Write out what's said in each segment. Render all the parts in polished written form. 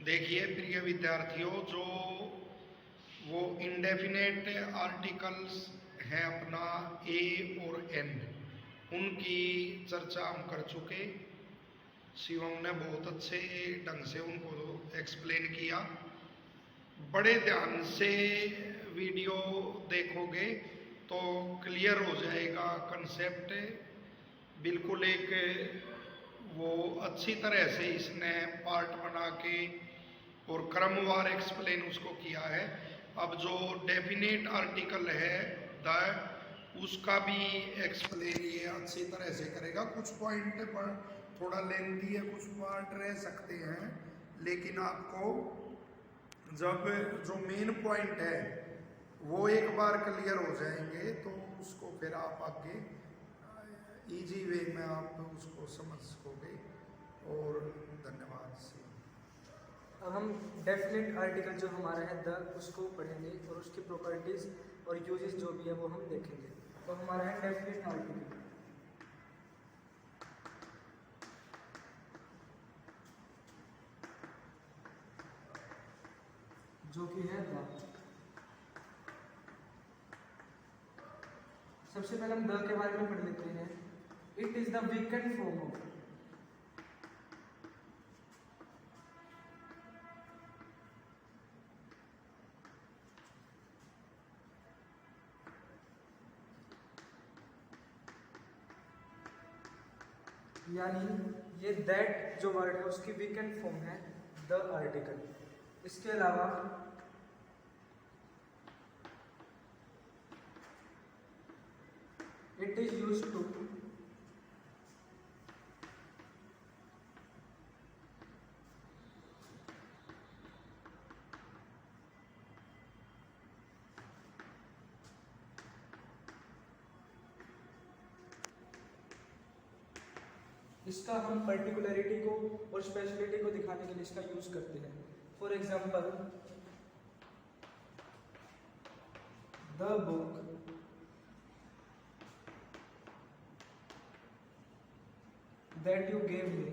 देखिए प्रिय विद्यार्थियों, जो वो इंडेफिनेट आर्टिकल्स हैं अपना ए और एन, उनकी चर्चा हम कर चुके। शिवम ने बहुत अच्छे ढंग से उनको एक्सप्लेन किया। बड़े ध्यान से वीडियो देखोगे तो क्लियर हो जाएगा कंसेप्ट। बिल्कुल एक वो अच्छी तरह से इसने पार्ट बना के और क्रमवार एक्सप्लेन उसको किया है। अब जो डेफिनेट आर्टिकल है द, उसका भी एक्सप्लेन ये अच्छी तरह से करेगा। कुछ पॉइंट पर थोड़ा लेंथी है, कुछ पार्ट रह सकते हैं, लेकिन आपको जब जो मेन पॉइंट है वो एक बार क्लियर हो जाएंगे तो उसको फिर आप आगे इजी वे में आप उसको समझ सकोगे। और धन्यवाद से अब हम डेफिनेट आर्टिकल जो हमारा है द, उसको पढ़ेंगे और उसकी प्रॉपर्टीज और यूजेस जो भी है वो हम देखेंगे। तो हमारा है डेफिनेट आर्टिकल, जो कि है द। सबसे पहले हम द के बारे में पढ़ लेते हैं। It is the weekend form of, यानी ये दैट जो वर्ड है उसकी वीकेंड फॉर्म है द आर्टिकल। इसके अलावा इट इज यूज टू, इसका हम पर्टिकुलरिटी को और स्पेशलिटी को दिखाने के लिए इसका यूज करते हैं। For example, the book that you gave me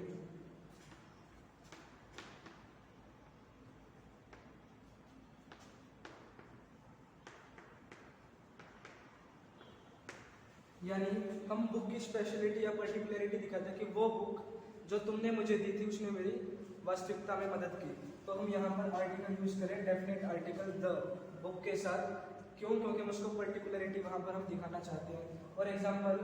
यानी हम बुक की स्पेशलिटी या पर्टिकुलरिटी दिखाते हैं कि वो बुक जो तुमने मुझे दी थी उसने मेरी वास्तविकता में मदद की। तो हम यहाँ पर आर्टिकल यूज करें डेफिनेट आर्टिकल द बुक के साथ। क्यों? क्योंकि हम उसको पर्टिकुलरिटी वहां पर हम दिखाना चाहते हैं। For example,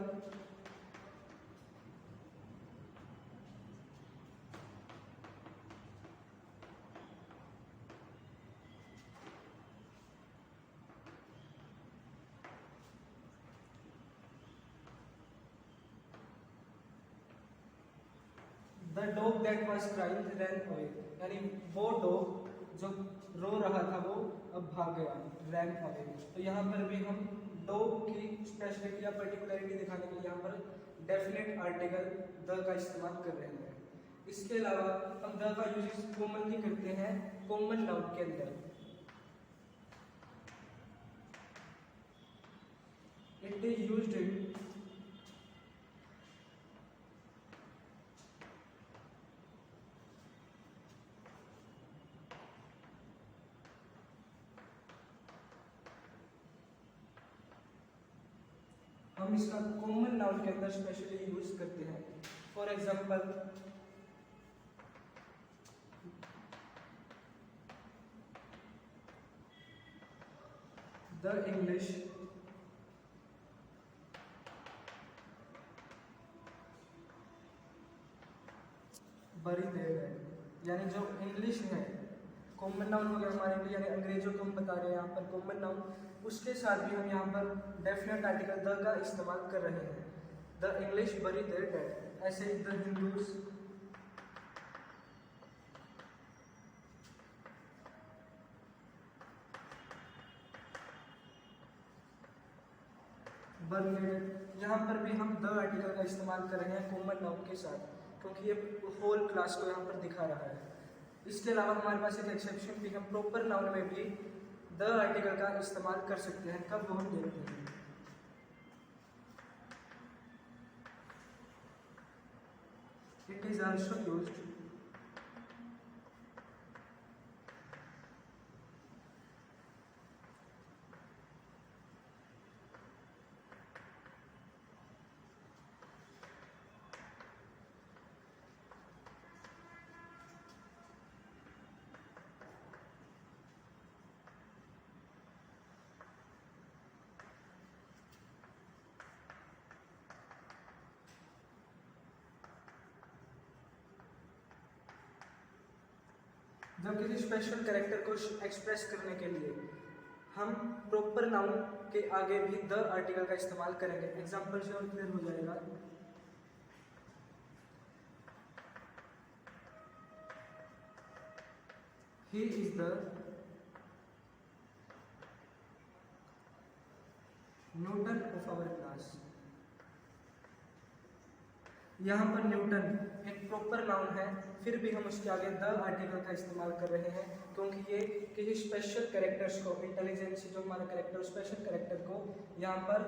the dog that was crying ran away, यानी वो डॉग जो रो रहा था वो अब भाग गया, रैन अवे। तो यहाँ पर भी हम डॉग की स्पेशलिटी या पर्टिकुलरिटी दिखाने के लिए यहाँ पर डेफिनेट आर्टिकल द का इस्तेमाल कर रहे हैं। इसके अलावा हम द का यूज कॉमनली करते हैं कॉमन नाउन के अंदर। इट इज यूज्ड इन हम इसका कॉमन नाउन के अंदर स्पेशली यूज करते हैं। फॉर एग्जाम्पल, द इंग्लिश बड़ी देर है, यानी जो इंग्लिश है कॉमन नाउन हो गया हमारे लिए, यानी अंग्रेजों को हम बता रहे हैं यहाँ पर कॉमन नाउन। उसके साथ भी हम यहाँ पर डेफिनेट आर्टिकल द का इस्तेमाल कर रहे हैं। द इंग्लिश बरी देयर डेड, ऐसे ही द हिंदूज बर्नेड। यहाँ पर भी हम द आर्टिकल का इस्तेमाल कर रहे हैं कॉमन नाउन के साथ, क्योंकि ये होल क्लास को यहाँ पर दिखा रहा है। इसके अलावा हमारे पास एक एक्सेप्शन भी, हम प्रॉपर नाउन में भी द आर्टिकल का इस्तेमाल कर सकते हैं। कब? वो हम देखते हैं। इट इज ऑल्सो यूज्ड जब किसी स्पेशल कैरेक्टर को एक्सप्रेस करने के लिए हम प्रॉपर नाउन के आगे भी द आर्टिकल का इस्तेमाल करेंगे। एग्जाम्पल से और क्लियर हो जाएगा। He is the Newton of our class. यहाँ पर न्यूटन एक प्रॉपर नाउन है, फिर भी हम उसके आगे द आर्टिकल का इस्तेमाल कर रहे हैं क्योंकि ये किसी स्पेशल कैरेक्टर्स को, इंटेलिजेंस जो हमारा कैरेक्टर, स्पेशल कैरेक्टर को यहाँ पर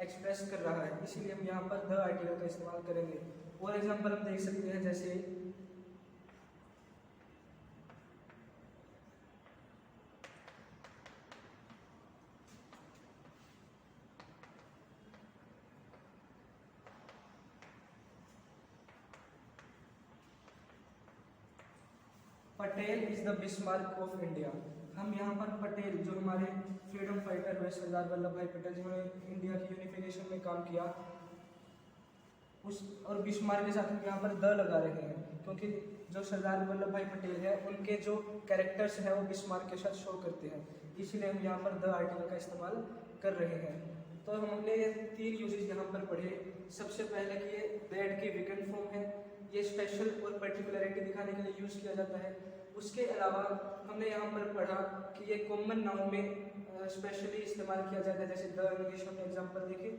एक्सप्रेस कर रहा है, इसीलिए हम यहाँ पर द आर्टिकल का इस्तेमाल करेंगे। और एग्जांपल हम देख सकते हैं, जैसे Patel is the Bismarck of India. हम यहाँ पर पटेल जो हमारे फ्रीडम फाइटर हुए, सरदार वल्लभ भाई पटेल जिन्होंने इंडिया की यूनिफिकेशन में काम किया, उस और बिस्मार्क के साथ हम यहाँ पर द लगा रहे हैं क्योंकि जो सरदार वल्लभ भाई पटेल है उनके जो कैरेक्टर्स हैं वो बिस्मार्क के साथ शो करते हैं, इसलिए हम यहाँ पर द आर्टिकल का इस्तेमाल कर रहे हैं। तो हमने ये 3 यूजेज यहाँ पर पढ़े। सबसे पहले कि ये दैट की वीकेंड फॉर्म है, ये स्पेशल और पर्टिकुलरिटी दिखाने के लिए यूज किया जाता है। उसके अलावा हमने यहाँ पर पढ़ा कि ये कॉमन नाउन में स्पेशली इस्तेमाल किया जाता है, जैसे द इंग्लिश हमने एग्जांपल देखे।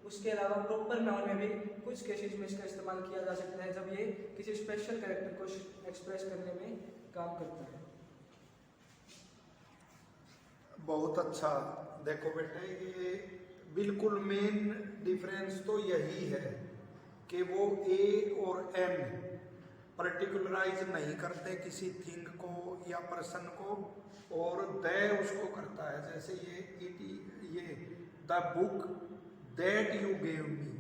उसके अलावा प्रॉपर नाउन में भी कुछ केसेस में इसका इस्तेमाल किया जा सकता है जब ये किसी स्पेशल कैरेक्टर को एक्सप्रेस करने में काम करता है। बहुत अच्छा। देखो बेटे, ये बिल्कुल मेन डिफरेंस तो यही है कि वो ए और एन पर्टिकुलराइज नहीं करते किसी थिंग को या पर्सन को, और द उसको करता है। जैसे ये the book that you gave me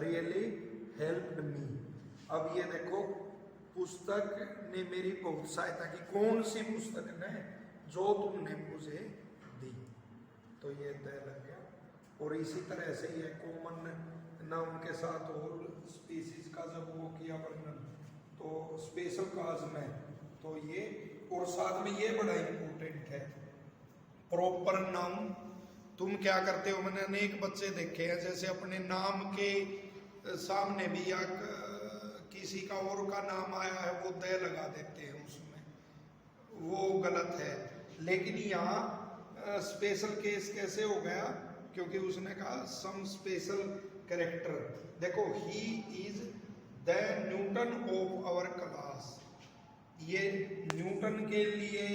really helped me. अब ये देखो, पुस्तक ने मेरी बहुत सहायता की। कौन सी पुस्तक ने? जो तुमने मुझे दी। तो ये द लग गया। और इसी तरह से ये कॉमन नाउन के साथ और स्पीसीज का जब वो किया वर्णन तो स्पेशल काज में, तो ये, और साथ में ये बड़ा इम्पोर्टेंट है प्रॉपर नाउन। तुम क्या करते हो, मैंने अनेक बच्चे देखे हैं जैसे अपने नाम के सामने भी या किसी का और का नाम आया है वो द लगा देते हैं उसमें, वो गलत है। लेकिन यहाँ स्पेशल केस कैसे हो गया, क्योंकि उसने कहा सम स्पेशल कैरेक्टर। देखो, he is the Newton of our class, ये न्यूटन के लिए,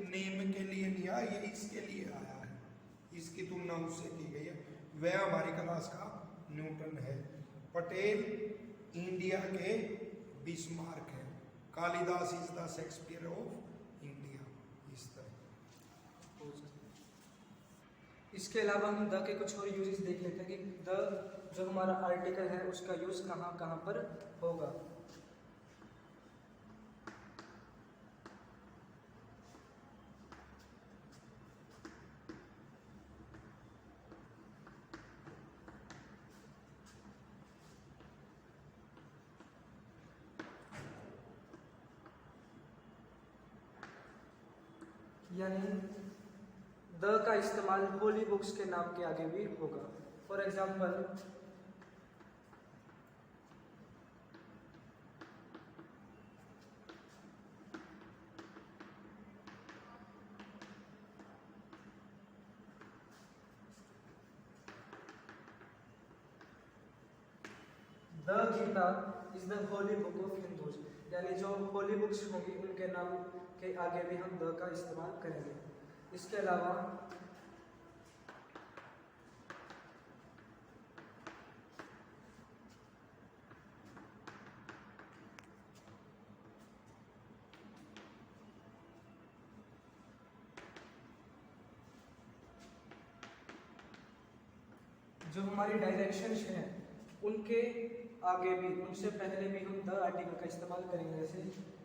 नेम के लिए नहीं आया, ये इसके लिए आया है, इसकी तुलना उससे की गई है। वह हमारी क्लास का न्यूटन है। पटेल इंडिया के बिस्मार्क है। Kalidas is the Shakespeare of India. इस तरह इसके अलावा हम द के कुछ और यूजेस देख लेते हैं कि द जो हमारा आर्टिकल है उसका यूज कहाँ कहाँ पर होगा। यानी द का इस्तेमाल होली बुक्स के नाम के आगे भी होगा। For example, the Gita is the holy book of Hindus, यानी जो होली बुक्स होंगी उनके नाम के आगे भी हम द का इस्तेमाल करेंगे। इसके अलावा जो हमारी डायरेक्शंस हैं उनके आगे भी, उनसे पहले भी हम द आर्टिकल का इस्तेमाल करेंगे। जैसे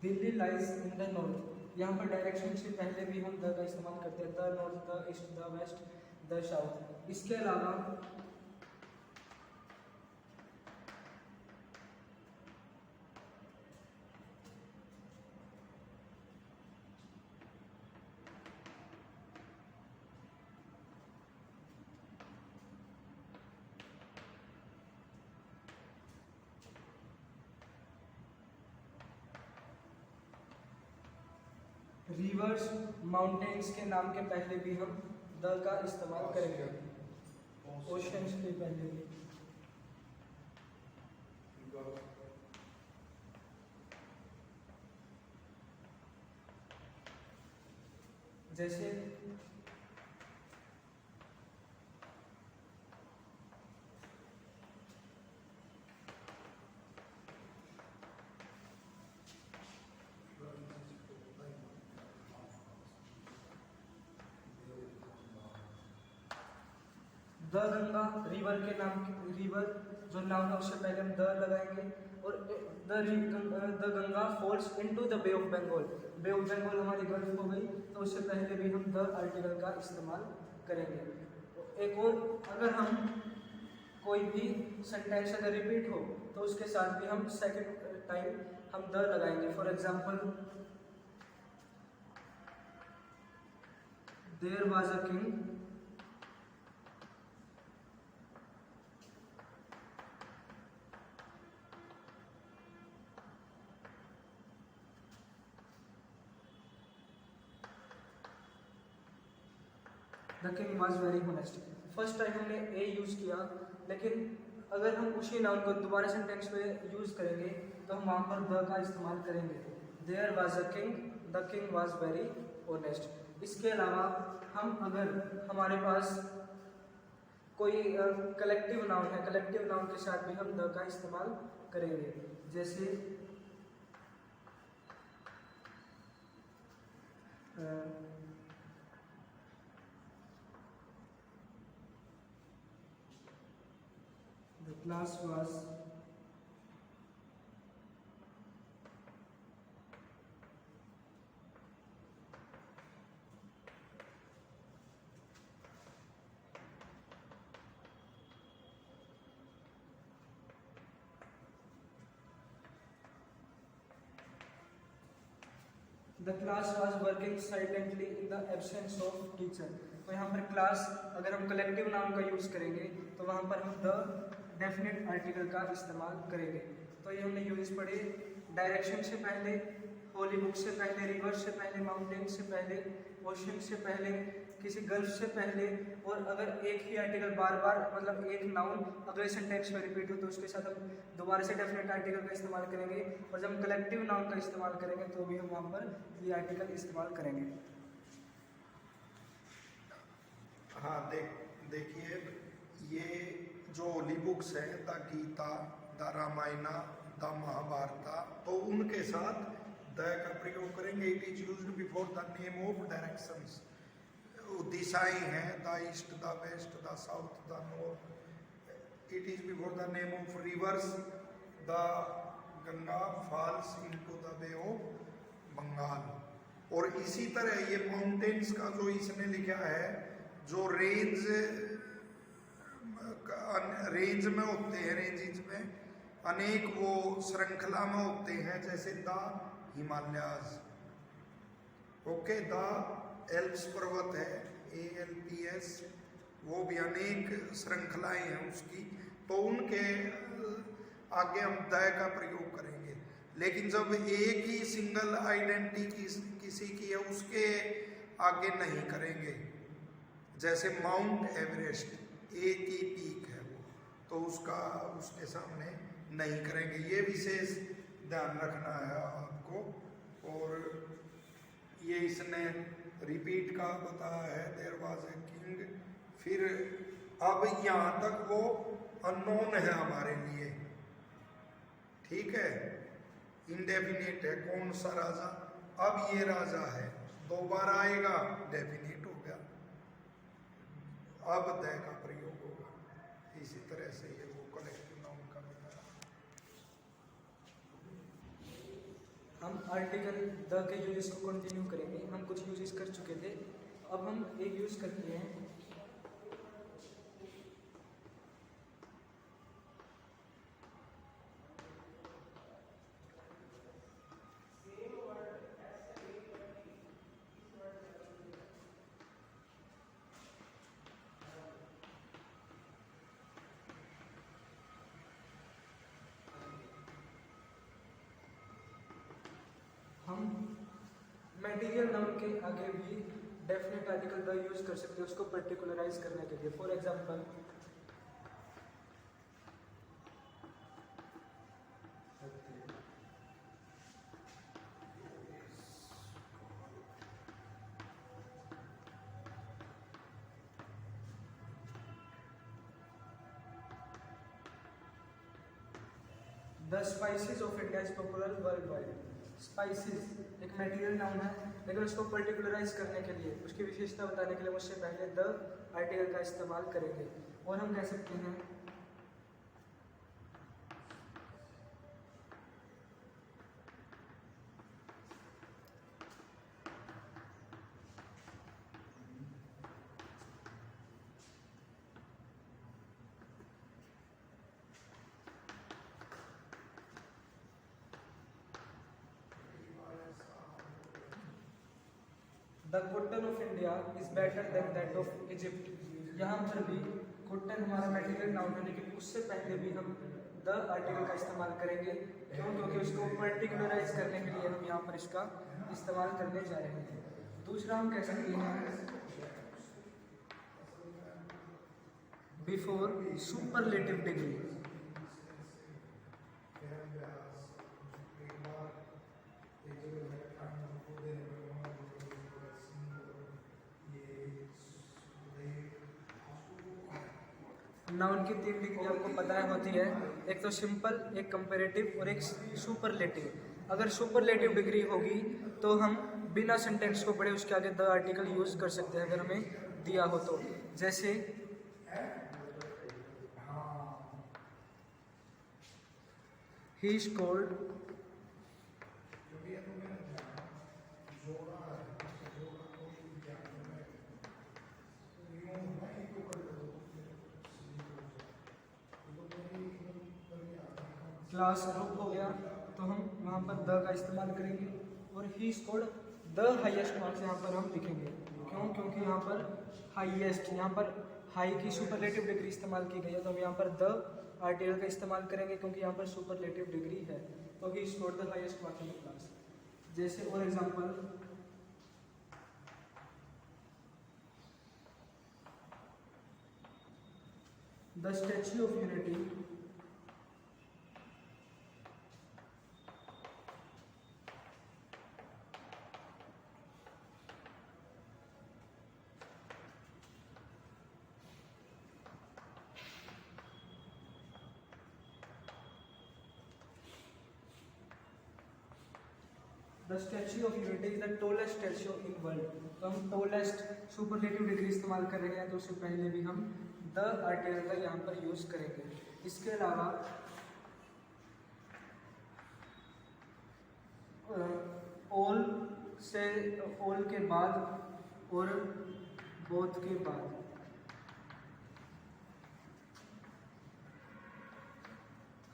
Delhi lies in the north, यहाँ पर डायरेक्शन से पहले भी हम द का इस्तेमाल करते हैं, the north, the east, the west, the south. इसके अलावा रिवर्स, माउंटेन्स के नाम के पहले भी हम द का इस्तेमाल करेंगे, ओशंस के पहले भी। जैसे द गंगा, रिवर के नाम, रिवर जो नाम है उससे पहले हम द लगाएंगे, और the Ganga falls into the bay of Bengal. Bay of Bengal हमारी गल्फ हो गई, तो उससे पहले भी हम द आर्टिकल का इस्तेमाल करेंगे। एक और, अगर हम कोई भी सेंटेंस अगर रिपीट हो तो उसके साथ भी हम सेकंड टाइम हम द लगाएंगे। For example, there was a king, the king was very honest. First time हमने ए यूज़ किया, लेकिन अगर हम उसी नाउन को दोबारा सेंटेंस में यूज़ करेंगे तो हम वहाँ पर द का इस्तेमाल करेंगे। There was a king, the king was very honest. इसके अलावा हम, अगर हमारे पास कोई कलेक्टिव नाउन है, कलेक्टिव नाउन के साथ भी हम द का इस्तेमाल करेंगे। जैसे the class was the class was working silently in the absence of teacher. तो यहाँ पर क्लास, अगर हम कलेक्टिव नाउन का यूज़ करेंगे तो वहाँ पर हम द डेफिनेट आर्टिकल का इस्तेमाल करेंगे। तो ये हमने यूज पढ़े, डायरेक्शन से पहले, होली बुक से पहले, रिवर से पहले, माउंटेन से पहले, ओशन से पहले, किसी गल्फ से पहले, और अगर एक ही आर्टिकल बार बार, मतलब एक नाउन अगले सेंटेंस में रिपीट हो तो उसके साथ हम दोबारा से डेफिनेट आर्टिकल का इस्तेमाल करेंगे, और जब हम कलेक्टिव नाउन का इस्तेमाल करेंगे तो भी हम वहाँ पर ये आर्टिकल इस्तेमाल करेंगे। हाँ, देखिए, ये जो होली बुक्स हैं, the Gita, the Ramayana, the Mahabharata, तो उनके साथ द का प्रयोग करेंगे। It is used before the name of directions. दिशाएं हैं, the east, the west, the south, the north. It is before the name of rivers, the Ganga falls into the bay of Bengal. और इसी तरह ये माउंटेन्स का जो इसने लिखा है, जो रेंज में होते हैं, रेंजेस में अनेक वो श्रृंखला में होते हैं, जैसे the Himalayas, okay, the Alps पर्वत है, ALPS, वो भी अनेक श्रृंखलाएं हैं उसकी, तो उनके आगे हम द का प्रयोग करेंगे। लेकिन जब एक ही सिंगल आइडेंटिटी किसी की है, उसके आगे नहीं करेंगे। जैसे माउंट एवरेस्ट एक ही पीक है वो, तो उसके सामने नहीं करेंगे। ये विशेष ध्यान रखना है आपको। और ये इसने रिपीट का बताया है, देयर वाज ए किंग। फिर अब यहाँ तक वो अननोन है हमारे लिए, ठीक है, इनडेफिनिट है कौन सा राजा। अब ये राजा है, दोबारा आएगा, डेफिनिट हो गया, अब द का प्रयोग होगा। इसी तरह से ये वो कलेक्टिव नाउन का बताया। हम आर्टिकल द के यूजेस को कंटिन्यू करेंगे। हम कुछ यूजेस कर चुके थे, अब हम एक यूज़ करते हैं। हम मटेरियल नाउन के आगे भी डेफिनेट आर्टिकल द यूज कर सकते हैं उसको पर्टिकुलराइज करने के लिए। For example the spices of India is popular world wide. Spices एक मटेरियल नाउन है, लेकिन उसको पर्टिकुलराइज करने के लिए, उसकी विशेषता बताने के लिए मुझसे पहले द आर्टिकल का इस्तेमाल करेंगे। और हम कह सकते हैं the cotton of India is better than that of Egypt. यहाँ पर भी कॉटन हमारा मटेरियल नाउन है, लेकिन उससे पहले भी हम द आर्टिकल का इस्तेमाल करेंगे। क्यों? क्योंकि उसको पर्टिकुलराइज करने के लिए हम यहाँ पर इसका इस्तेमाल करने जा रहे हैं। दूसरा हम कह सकते हैं बिफोर सुपरलेटिव डिग्री। नाउन की 3 डिग्री आपको पता है होती है, एक तो सिंपल, एक कंपैरेटिव और एक सुपरलेटिव। अगर सुपरलेटिव डिग्री होगी तो हम बिना सेंटेंस को पढ़े उसके आगे द आर्टिकल यूज कर सकते हैं, अगर हमें दिया हो तो। जैसे ही स्कोर्ड क्लास ग्रुप हो गया, तो हम वहाँ पर द का इस्तेमाल करेंगे। और he scored the highest marks यहाँ पर हम लिखेंगे। क्यों? क्योंकि यहाँ पर हाईएस्ट, यहाँ पर हाई की सुपरलेटिव डिग्री इस्तेमाल की गई है, तो हम यहाँ पर द आर्टिकल का इस्तेमाल करेंगे क्योंकि यहाँ पर सुपरलेटिव डिग्री है। तो he scored the highest marks in the class. जैसे और example the statue of unity the statue of unity is the tallest statue in world. तो हम टोलेस्ट सुपरलेटिव डिग्री इस्तेमाल कर रहे हैं, तो उससे पहले भी हम द आर्टिकल का यहाँ पर यूज करेंगे। इसके अलावा ऑल से, ऑल के बाद और बोथ के बाद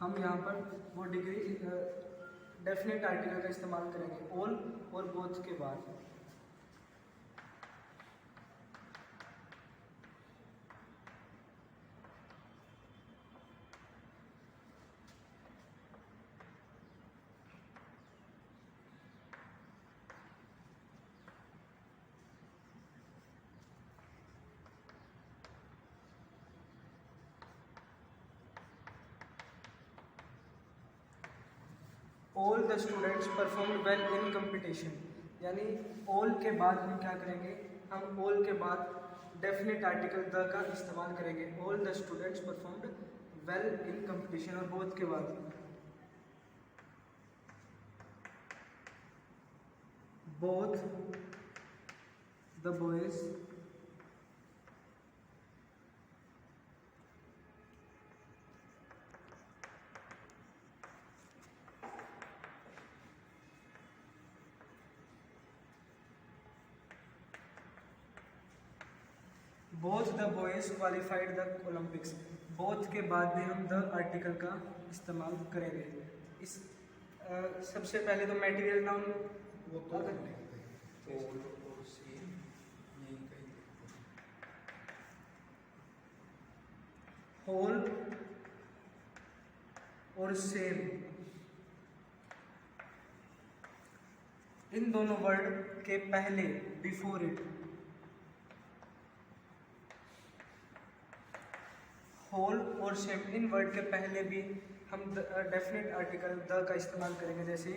हम यहाँ पर वो डिग्री डेफिनेट आर्टिकल का इस्तेमाल करेंगे, ऑल और बोथ के बाद। All the students perform well in competition, यानी ऑल के बाद हम क्या करेंगे, हम ऑल के बाद डेफिनेट आर्टिकल द का इस्तेमाल करेंगे। All the students performed well in competition, और बोथ के बाद both the boys both the boys qualified the Olympics. Both के बाद में हम द आर्टिकल का इस्तेमाल करेंगे। इस सबसे पहले तो मटेरियल नाउन वो तो अगर लिखते हैं और सेम यही कहीं लिखते हैं। होल और सेम, इन दोनों वर्ड के पहले बिफोर इट होल और सेम, इन वर्ड के पहले भी हम डेफिनेट आर्टिकल द का इस्तेमाल करेंगे। जैसे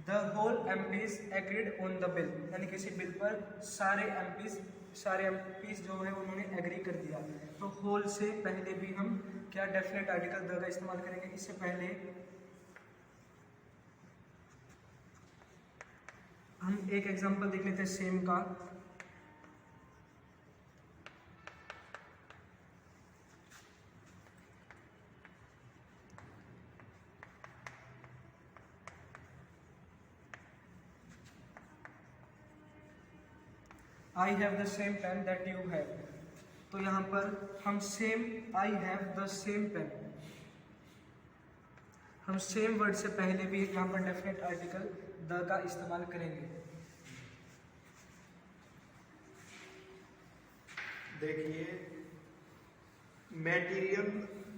the whole MPs agreed on the bill, यानी किसी बिल पर सारे एमपीज जो है उन्होंने एग्री कर दिया। तो होल से पहले भी हम क्या डेफिनेट आर्टिकल द का इस्तेमाल करेंगे। इससे पहले हम एक एग्जांपल देख लेते हैं सेम का। I have the same pen that you have, तो यहाँ पर हम same, I have the same pen, हम सेम वर्ड से पहले भी यहाँ पर डेफिनेट आर्टिकल द का इस्तेमाल करेंगे। देखिए मटेरियल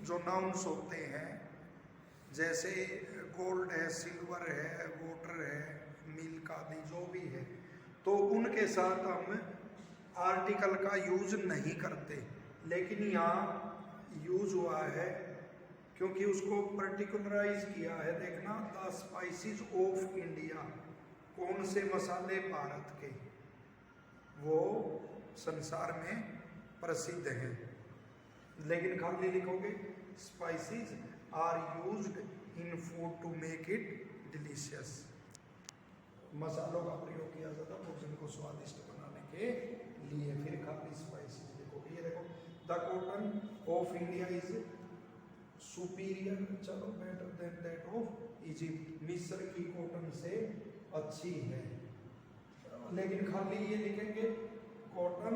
जो नाउन्स होते हैं, जैसे गोल्ड है, सिल्वर है, वाटर है, मिल्क आदि जो भी है, तो उनके साथ हम आर्टिकल का यूज नहीं करते। लेकिन यहाँ यूज हुआ है क्योंकि उसको पर्टिकुलराइज किया है। देखना, द स्पाइसेस ऑफ इंडिया, कौन से मसाले भारत के वो संसार में प्रसिद्ध हैं। लेकिन खाली लिखोगे spices are used in food to make it delicious, मसालों का प्रयोग किया जाता है भोजन को स्वादिष्ट बनाने के लिए। फिर खाली स्पाइसेस देखोगे, ये देखो, the cotton of India is superior, चलो better than that of Egypt, मिस्र की कॉटन से अच्छी है। लेकिन खाली ये लिखेंगे cotton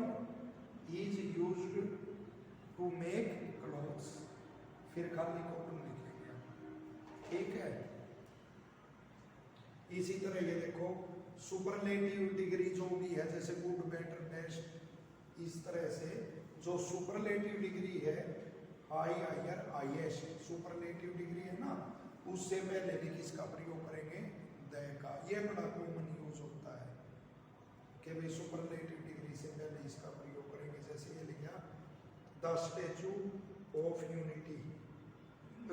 is used to make clothes, फिर खाली कॉटन लिखेंगे, ठीक है। इसी तरह ये देखो सुपरलेटिव डिग्री जो भी है, जैसे गुड, बेटर, बेस्ट, इस तरह से जो सुपरलेटिव डिग्री है, high, higher, highest, superlative degree है ना, उससे पहले भी किसका प्रयोग करेंगे, द का। ये बड़ा कॉमन यूज होता है कि भाई सुपरलेटिव डिग्री से पहले इसका प्रयोग करेंगे। जैसे ये लिखा द स्टैचू ऑफ यूनिटी,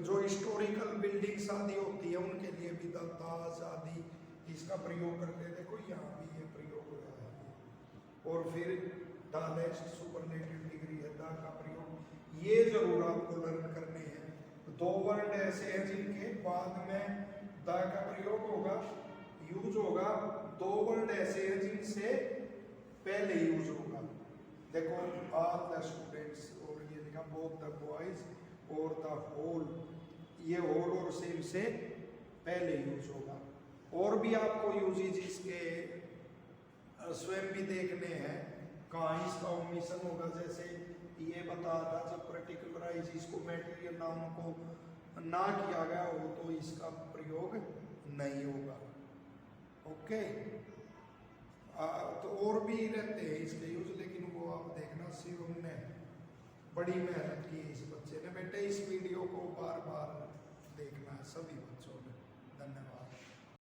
जो हिस्टोरिकल बिल्डिंग्स आदि होती है उनके लिए भी द ताज आदि इसका प्रयोग करते हैं। देखो यहाँ भी ये प्रयोग हो रहा है। और फिर द नेक्स्ट सुपरलेटिव डिग्री है, द का प्रयोग। ये जरूर आपको लर्न करने हैं। दो वर्ड ऐसे हैं जिनके बाद में द का प्रयोग होगा, यूज होगा। दो वर्ड ऐसे हैं जिनसे पहले यूज होगा। देखो, ऑल द स्टूडेंट्स, और ये लिखा बोथ द बॉयज और द होल, ये होल और सेम से पहले यूज होगा। और भी आपको यूजेज इसके स्वयं भी देखने हैं, कहाँ इसका ओमिशन होगा। जैसे ये बता था, जब पर्टिकुलराइज इसको मटेरियल नाउन को ना किया गया हो तो इसका प्रयोग नहीं होगा। ओके, तो और भी रहते हैं इसके यूज, लेकिन वो आप देखना, शिवम ने बड़ी मेहनत की इस बच्चे ने। बेटे इस वीडियो को बार बार देखना है सभी।